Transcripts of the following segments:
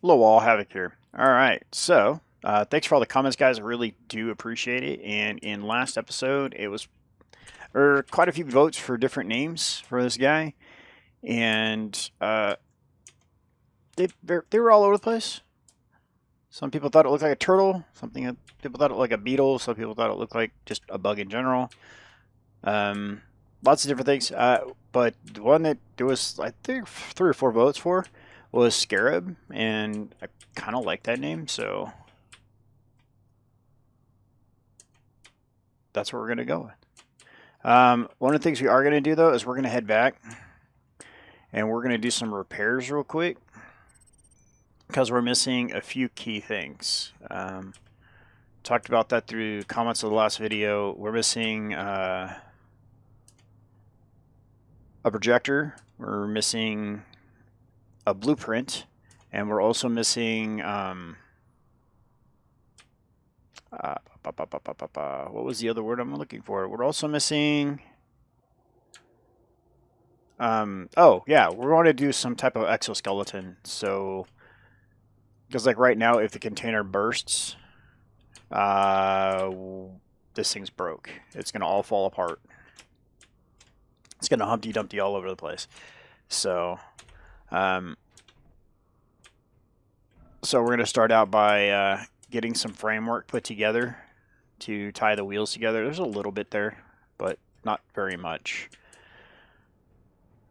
Hello all, Havoc here. Alright, so thanks for all the comments, guys. I really do appreciate it. And in last episode, it was quite a few votes for different names for this guy. And they were all over the place. Some people thought it looked like a turtle. People thought it looked like a beetle. Some people thought it looked like just a bug in general. Lots of different things. But the one that there was, I think, 3 or 4 votes for was Scarab, and I kind of like that name, so that's what we're going to go with. One of the things we are going to do, though, is we're going to head back, and we're going to do some repairs real quick, because we're missing a few key things. Talked about that through comments of the last video. We're missing a projector. We're missing a blueprint, and we're also missing what was the other word I'm looking for? We're also missing oh yeah, we're going to do some type of exoskeleton. So because like right now, if the container bursts, this thing's broke. It's gonna all fall apart. It's gonna Humpty Dumpty all over the place. So so we're going to start out by getting some framework put together to tie the wheels together. There's a little bit there, but not very much.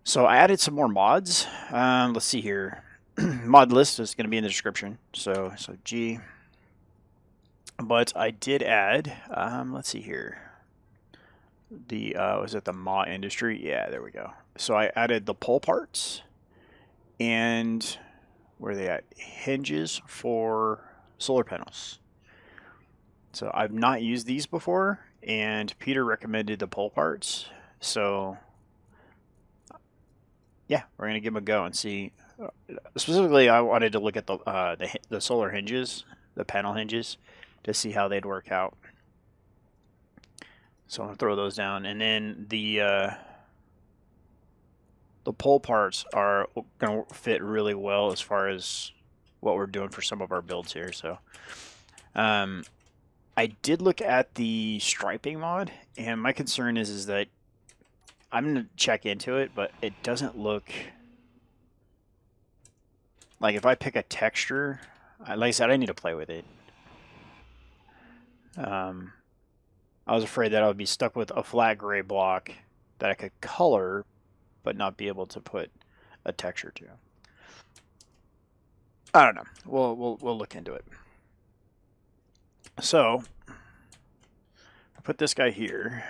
So I added some more mods. Let's see here. Mod list is going to be in the description. So G. But I did add, let's see here. Was it the MA industry? Yeah, there we go. So I added the pole parts and where are they at? Hinges for solar panels. So I've not used these before, and Peter recommended the pole parts. So yeah, we're gonna give them a go and see. Specifically, I wanted to look at the solar hinges, the panel hinges, to see how they'd work out. So I'm gonna throw those down, and then the pole parts are going to fit really well as far as what we're doing for some of our builds here. So I did look at the striping mod, and my concern is that I'm going to check into it, but it doesn't look like if I pick a texture, like I said, I need to play with it. I was afraid that I would be stuck with a flat gray block that I could color but not be able to put a texture to. I don't know. We'll look into it. So I put this guy here.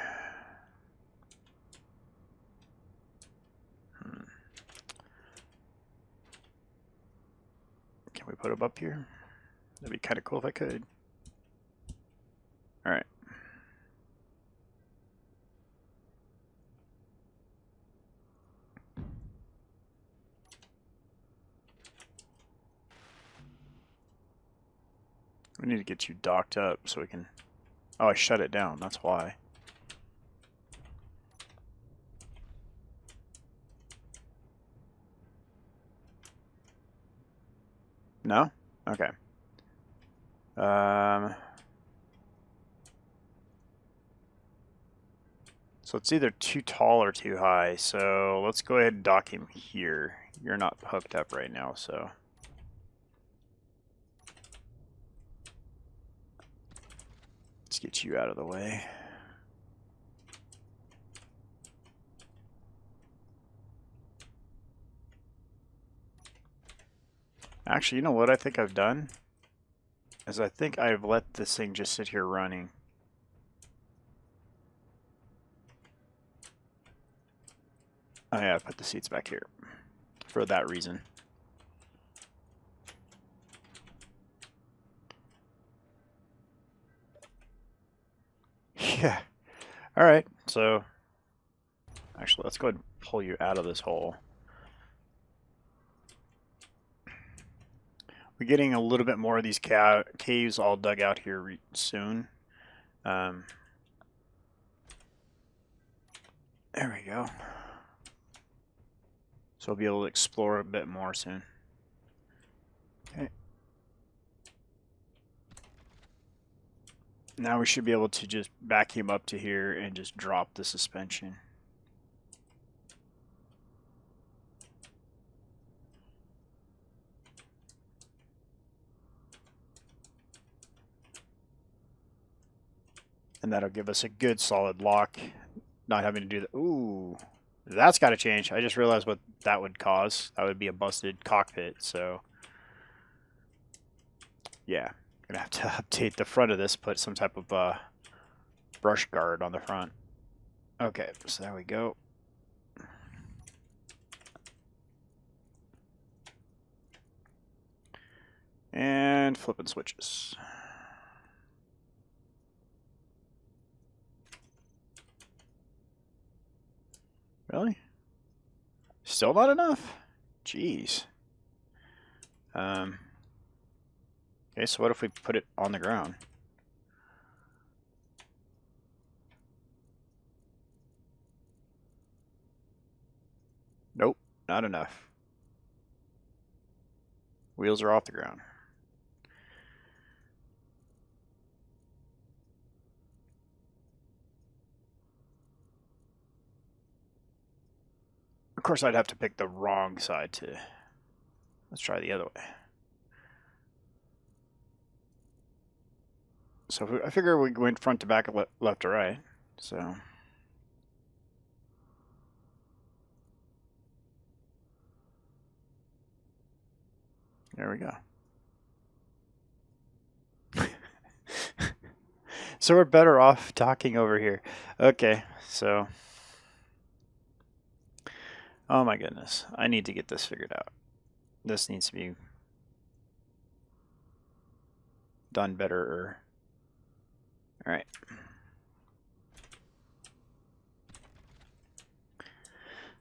Can we put him up here? That'd be kind of cool if I could. All right. We need to get you docked up so we can... Oh, I shut it down. That's why. No? Okay. So it's either too tall or too high. So let's go ahead and dock him here. You're not hooked up right now, so... Let's get you out of the way. Actually, you know what I think I've done? Is I think I've let this thing just sit here running. Oh yeah, I put the seats back here for that reason. Yeah. All right. So actually, let's go ahead and pull you out of this hole. We're getting a little bit more of these caves all dug out here soon. There we go. So we'll be able to explore a bit more soon. Okay. Now we should be able to just vacuum up to here and just drop the suspension. And that'll give us a good solid lock, not having to do the, ooh, that's got to change. I just realized what that would cause. That would be a busted cockpit, so yeah. Gonna have to update the front of this, put some type of brush guard on the front. Okay, so there we go. And flipping switches. Really? Still not enough? Jeez. Okay, so what if we put it on the ground? Nope, not enough. Wheels are off the ground. Of course, I'd have to pick the wrong side to... Let's try the other way. So I figure we went front to back, left to right. So... There we go. So we're better off talking over here. Okay, so... Oh my goodness. I need to get this figured out. This needs to be done better. Alright.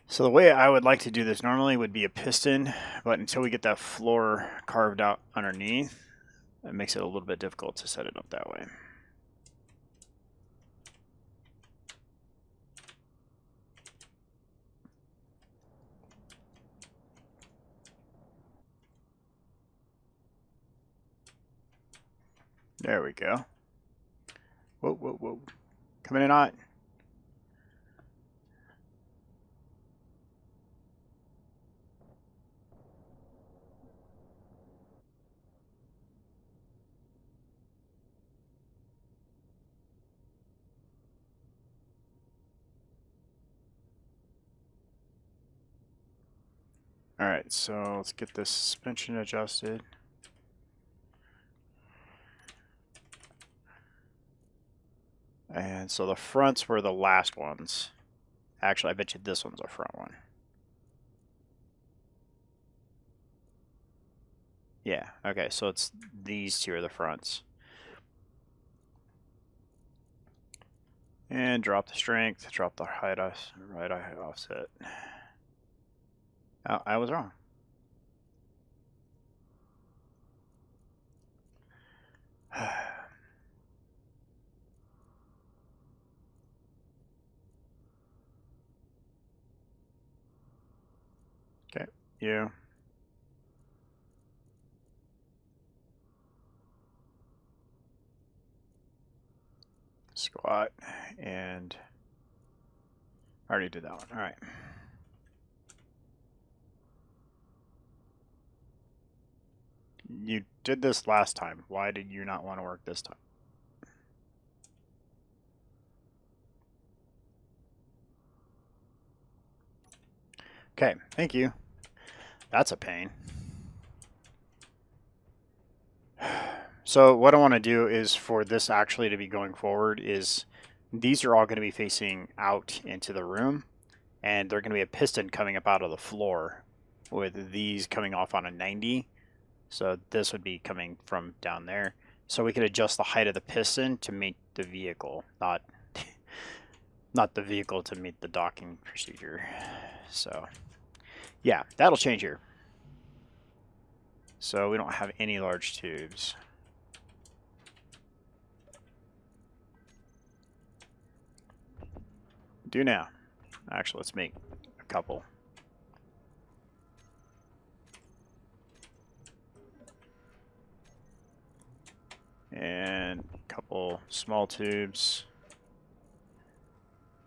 So the way I would like to do this normally would be a piston, but until we get that floor carved out underneath, it makes it a little bit difficult to set it up that way. There we go. Whoa, whoa, whoa. Coming in hot. Alright, so let's get this suspension adjusted. And so the fronts were the last ones. Actually, I bet you this one's a front one. Yeah, okay, so it's these two are the fronts. And drop the strength, drop the height offset. Oh, I was wrong. Okay, you. Squat, and I already did that one. All right. You did this last time. Why did you not want to work this time? Okay, thank you. That's a pain. So what I want to do is for this actually to be going forward is these are all going to be facing out into the room, and they're going to be a piston coming up out of the floor with these coming off on a 90. So this would be coming from down there. So we could adjust the height of the piston to meet the vehicle, not the vehicle to meet the docking procedure. So yeah, that'll change here. So we don't have any large tubes. Do now. Actually, let's make a couple. And couple small tubes.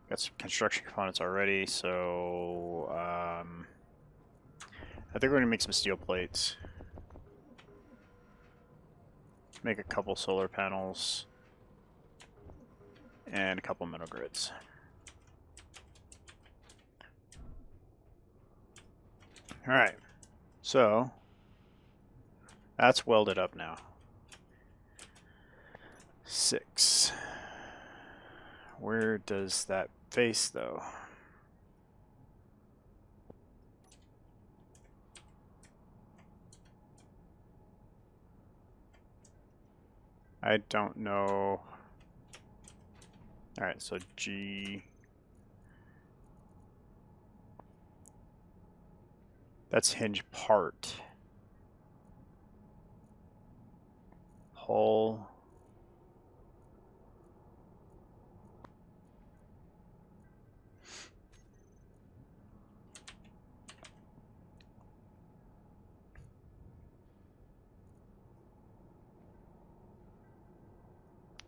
Got some construction components already, so I think we're gonna make some steel plates. Make a couple solar panels and a couple metal grids. All right, so that's welded up now. 6. Where does that face though? I don't know. All right, so G. That's hinge part. Hull.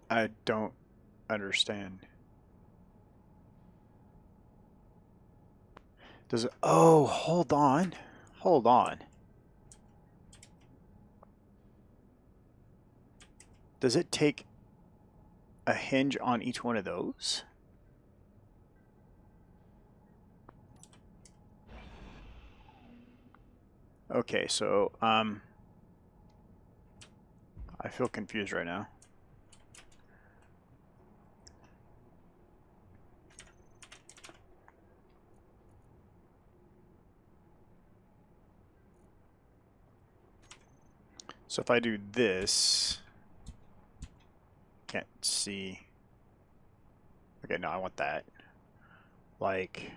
I don't understand. Does it? Oh, hold on. Hold on. Does it take a hinge on each one of those? Okay, so I feel confused right now. So if I do this, can't see. Okay, no, I want that. Like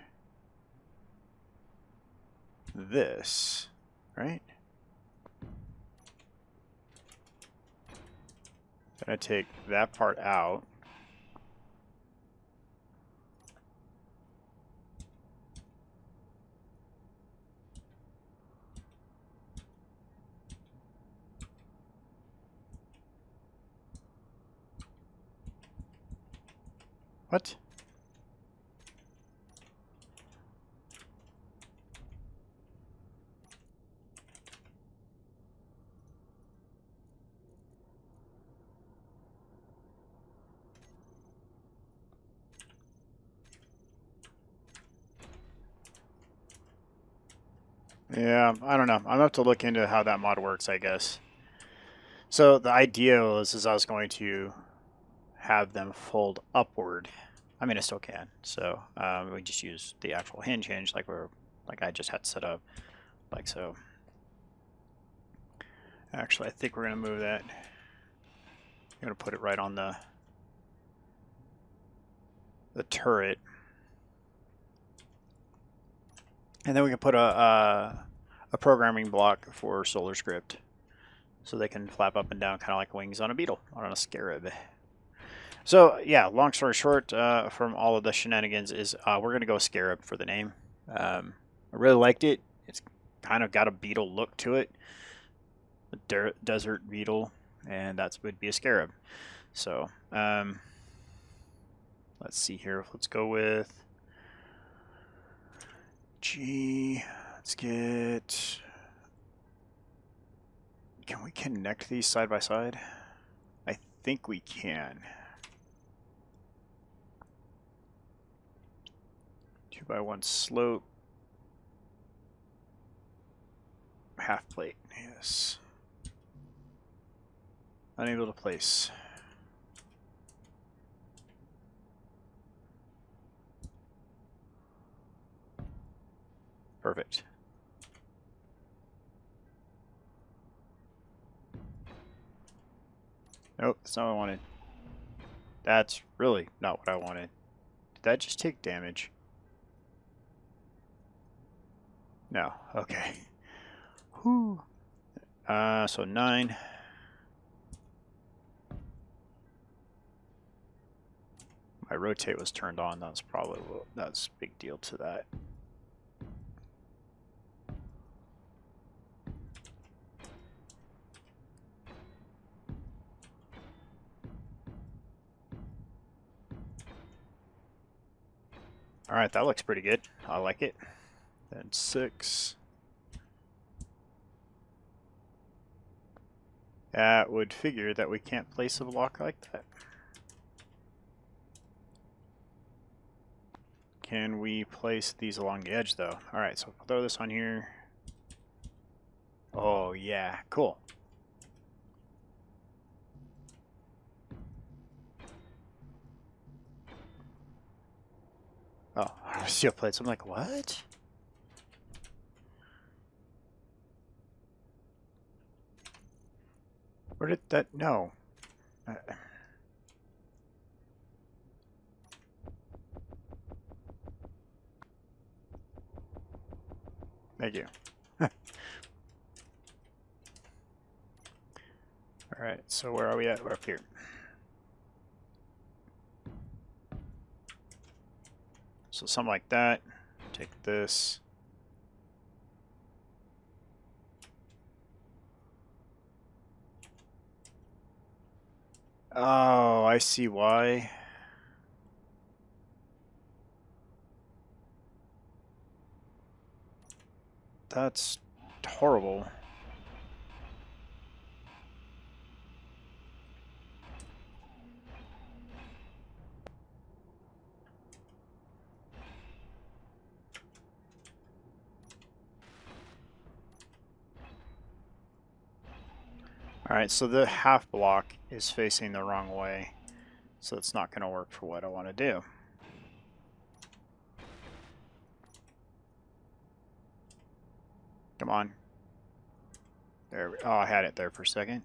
this, right? Then I take that part out. What? Yeah, I don't know. I'm gonna have to look into how that mod works, I guess. So the idea is I was going to have them fold upward. I mean, I still can. So we just use the actual hinge like I just had set up, like so. Actually, I think we're gonna move that. I'm gonna put it right on the turret, and then we can put a programming block for Solar Script, so they can flap up and down, kind of like wings on a beetle or on a scarab. So yeah, long story short, from all of the shenanigans is we're gonna go scarab for the name. I really liked it. It's kind of got a beetle look to it, a desert beetle, and that would be a scarab. So let's see here. Let's go with G. Let's get. Can we connect these side by side? I think we can. 2x1 slope. Half plate, yes. Unable to place. Perfect. Nope, that's not what I wanted. That's really not what I wanted. Did that just take damage? No, okay. Whew. So 9. My rotate was turned on. That's probably that's a big deal to that. Alright, that looks pretty good. I like it. Then 6. That would figure that we can't place a block like that. Can we place these along the edge though? Alright, so I'll throw this on here. Oh yeah, cool. Oh, steel plates. I'm like, what? Where did that... No. Thank you. Alright, so where are we at? We're up here. So something like that. Take this. Oh, I see why. That's horrible. Alright, so the half block is facing the wrong way. So it's not going to work for what I want to do. Come on. There. Oh, I had it there for a second.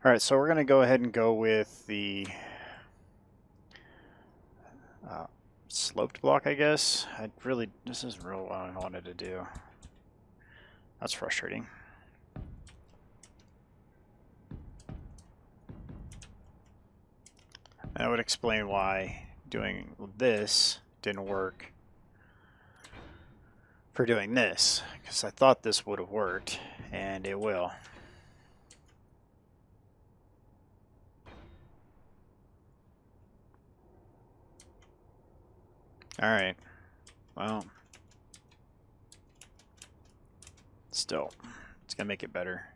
Alright, so we're going to go ahead and go with the sloped block, I guess. This isn't real what I wanted to do. That's frustrating. That would explain why doing this didn't work for doing this, because I thought this would have worked, and it will. Alright, well, still, it's going to make it better.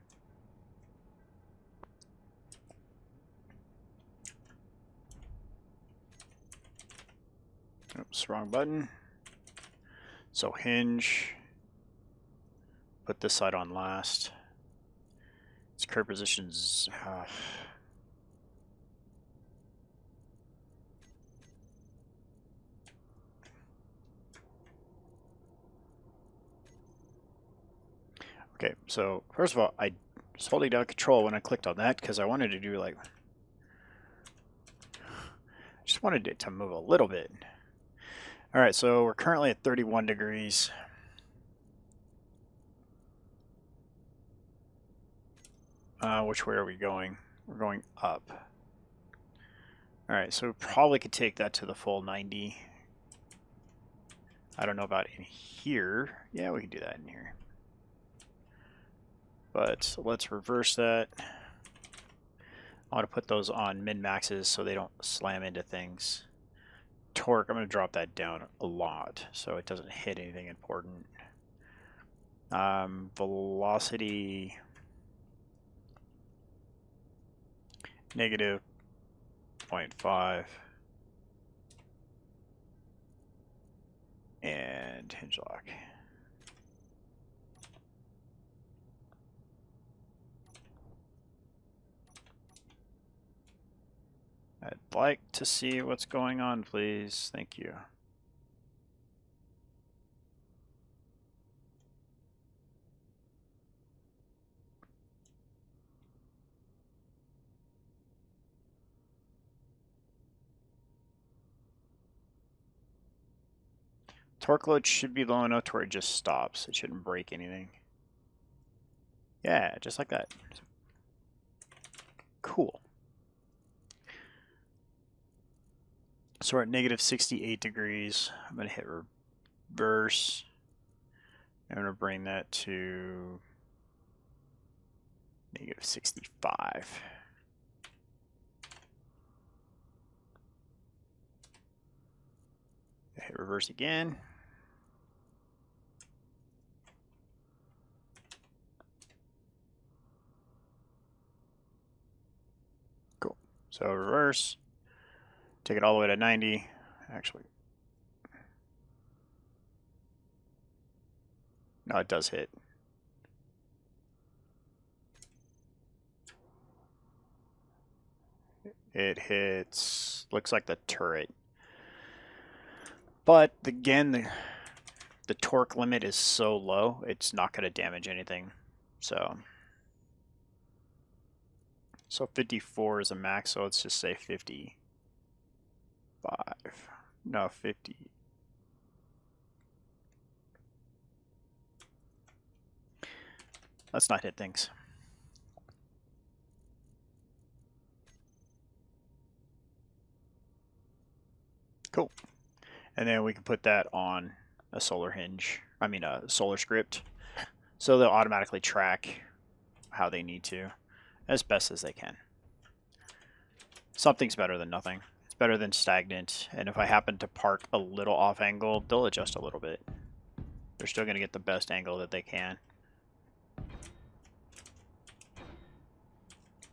Oops, wrong button. So hinge, put this side on last. Its curve positions. Okay, so first of all, I was holding down control when I clicked on that because I wanted to do like, I just wanted it to move a little bit. All right, so we're currently at 31 degrees. Which way are we going? We're going up. All right, so we probably could take that to the full 90. I don't know about in here. Yeah, we can do that in here. But let's reverse that. I want to put those on min-maxes so they don't slam into things. Torque, I'm going to drop that down a lot so it doesn't hit anything important. Velocity, negative 0.5. And hinge lock. I'd like to see what's going on, please. Thank you. Torque load should be low enough to where it just stops. It shouldn't break anything. Yeah, just like that. Cool. So we're at negative 68 degrees. I'm going to hit reverse. I'm going to bring that to negative 65. Hit reverse again. Cool. So reverse. Take it all the way to 90. Actually, no, it does hit. It hits, looks like the turret. But again, the torque limit is so low, it's not going to damage anything. So 54 is a max, so let's just say 55. No, 50. Let's not hit things. Cool. And then we can put that on a solar hinge, a solar script. So they'll automatically track how they need to as best as they can. Something's better than nothing. It's better than stagnant. And if I happen to park a little off angle, they'll adjust a little bit. They're still going to get the best angle that they can.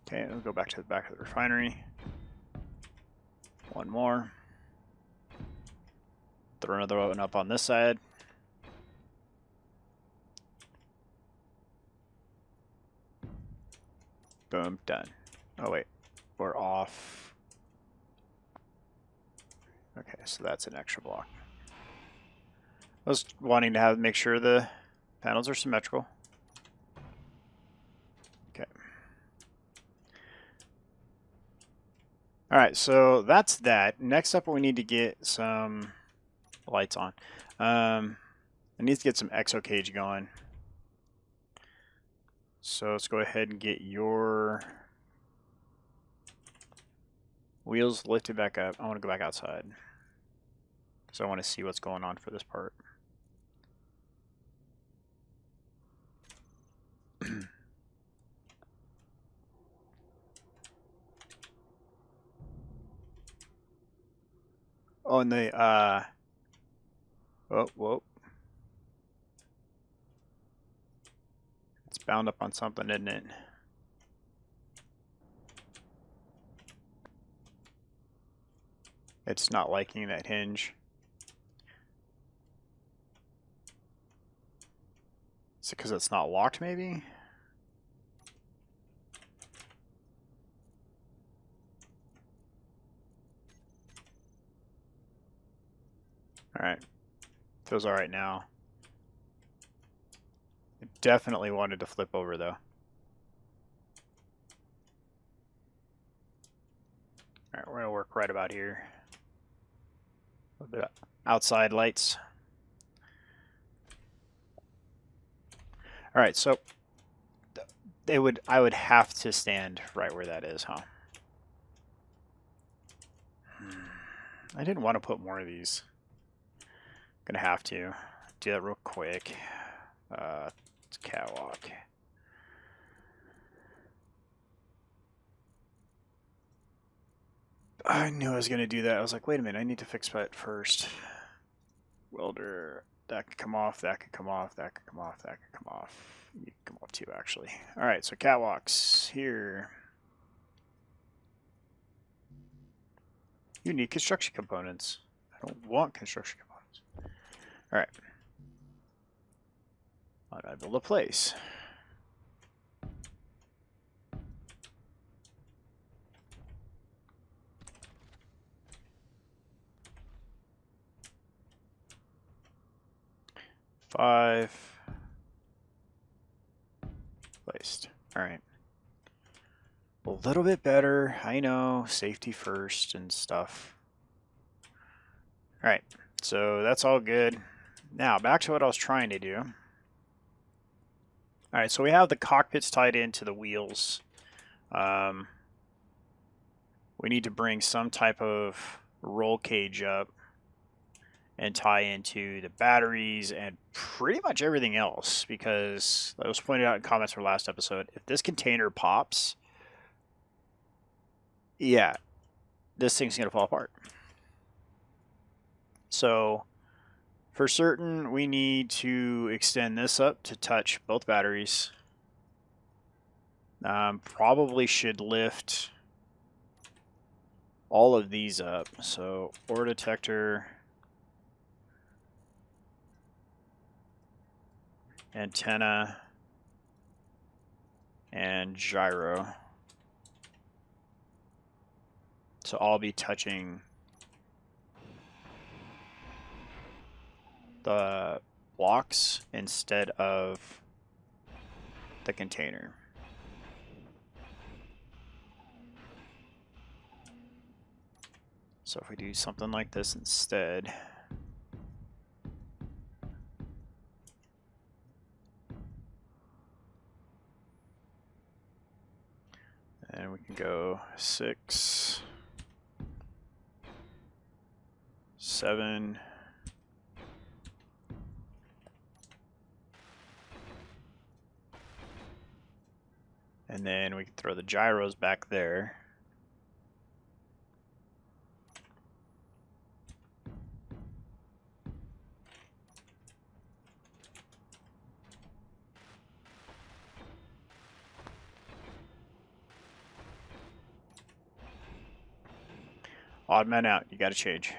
Okay, we'll go back to the back of the refinery. One more. Throw another one up on this side. Boom, done. Oh wait, we're off. Okay, so that's an extra block. I was wanting to make sure the panels are symmetrical. Okay. Alright, so that's that. Next up, we need to get some lights on. I need to get some exo cage going. So let's go ahead and get your wheels lifted back up. I want to go back outside. So I want to see what's going on for this part. Oh, and they, whoa. It's bound up on something, isn't it? It's not liking that hinge. Is it because it's not locked, maybe? Alright. Feels alright now. It definitely wanted to flip over, though. Alright, we're going to work right about here. A little bit of outside lights. Alright, so I would have to stand right where that is, huh? I didn't want to put more of these. Gonna have to do that real quick. It's catwalk. I knew I was gonna do that. I was like, wait a minute, I need to fix that first. Welder, that could come off, that could come off, that could come off, that could come off. You can come off too, actually. Alright, so catwalks here. You need construction components. I don't want construction components. Alright. How do I build a place? Five. Placed. Alright. A little bit better. I know. Safety first and stuff. Alright. So that's all good. Now, back to what I was trying to do. Alright, so we have the cockpits tied into the wheels. We need to bring some type of roll cage up and tie into the batteries and pretty much everything else, because that was pointed out in comments from last episode. If this container pops, yeah, this thing's going to fall apart. So for certain, we need to extend this up to touch both batteries. Probably should lift all of these up. So ore detector, antenna, and gyro. So I'll be touching the blocks instead of the container. So if we do something like this instead, and we can go 6, 7, and then we can throw the gyros back there. Odd man out, you gotta change.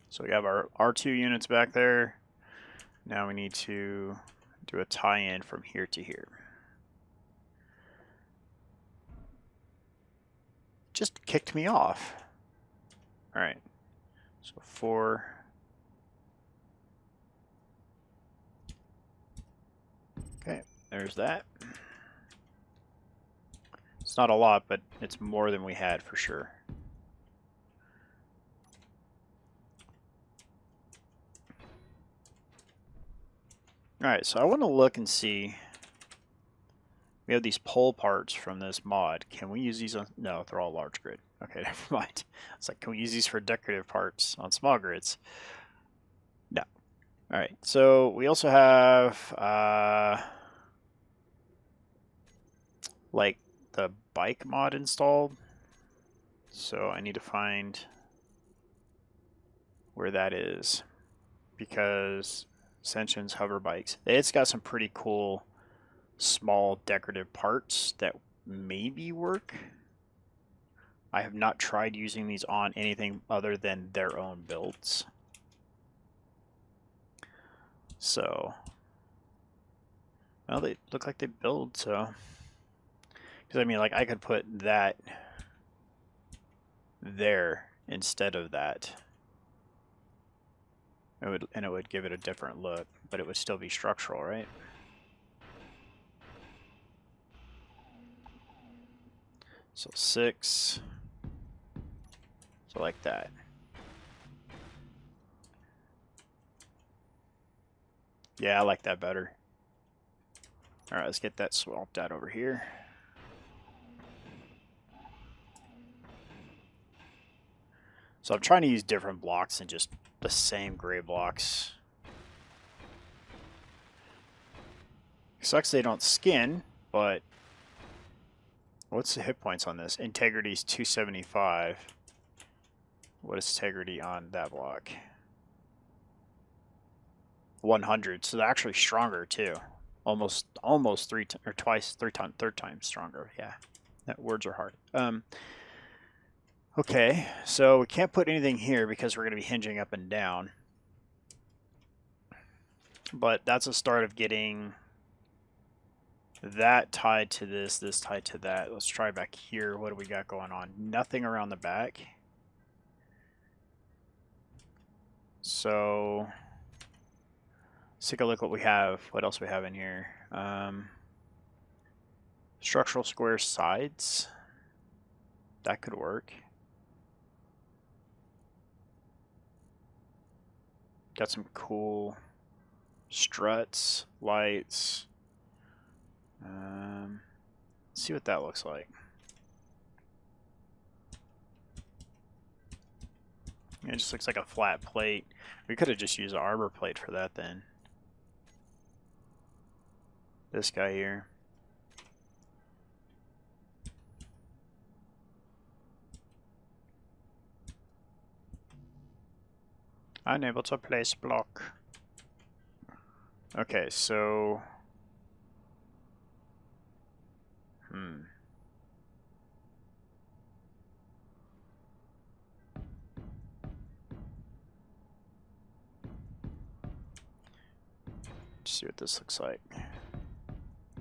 So we have our R2 units back there. Now we need to do a tie-in from here to here. Just kicked me off. All right, so 4. Okay, there's that. It's not a lot, but it's more than we had for sure. Alright, so I want to look and see. We have these pole parts from this mod. Can we use these on... No, they're all large grid. Okay, never mind. It's like, can we use these for decorative parts on small grids? No. Alright, so we also have... like the bike mod installed. So I need to find where that is. Because... Ascension's hover bikes. It's got some pretty cool small decorative parts that maybe work. I have not tried using these on anything other than their own builds. So, well, they look like they build, so. Because I mean, like, I could put that there instead of that. It would give it a different look, but it would still be structural, right? So 6. So like that. Yeah, I like that better. Alright, let's get that swapped out over here. So I'm trying to use different blocks than just the same gray blocks. It sucks they don't skin, but what's the hit points on this? Integrity is 275. What is integrity on that block? 100. So they're actually stronger too. Almost third time stronger. Yeah, that words are hard. Okay, so we can't put anything here because we're going to be hinging up and down. But that's a start of getting that tied to this tied to that. Let's try back here. What do we got going on? Nothing around the back. So let's take a look what we have. What else we have in here? Structural square sides. That could work. Got some cool struts, lights. Let's see what that looks like. It just looks like a flat plate. We could have just used an arbor plate for that then. This guy here. Unable to place block. Okay, so... Let's see what this looks like.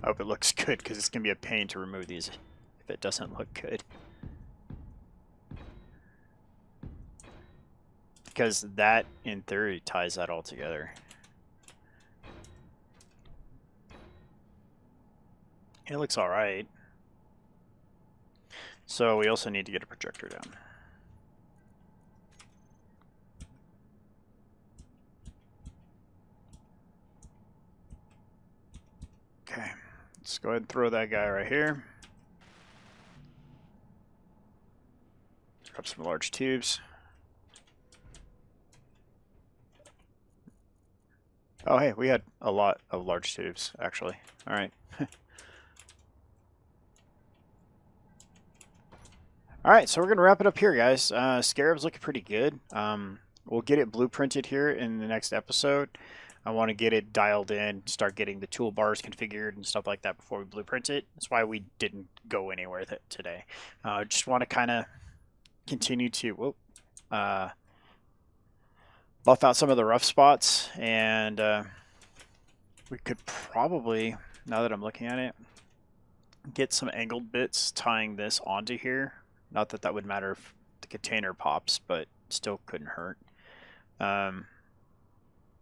I hope it looks good, because it's going to be a pain to remove these if it doesn't look good. Because that, in theory, ties that all together. It looks alright. So we also need to get a projector down. Okay, let's go ahead and throw that guy right here. Grab some large tubes. Oh, hey, we had a lot of large tubes, actually. All right. All right, so we're going to wrap it up here, guys. Scarab's looking pretty good. We'll get it blueprinted here in the next episode. I want to get it dialed in, start getting the toolbars configured and stuff like that before we blueprint it. That's why we didn't go anywhere with it today. Just want to kind of continue to buff out some of the rough spots, and we could probably, now that I'm looking at it, get some angled bits tying this onto here. Not that that would matter if the container pops, but still couldn't hurt. But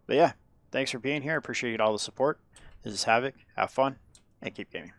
yeah, thanks for being here. I appreciate all the support. This is Havoc. Have fun and keep gaming.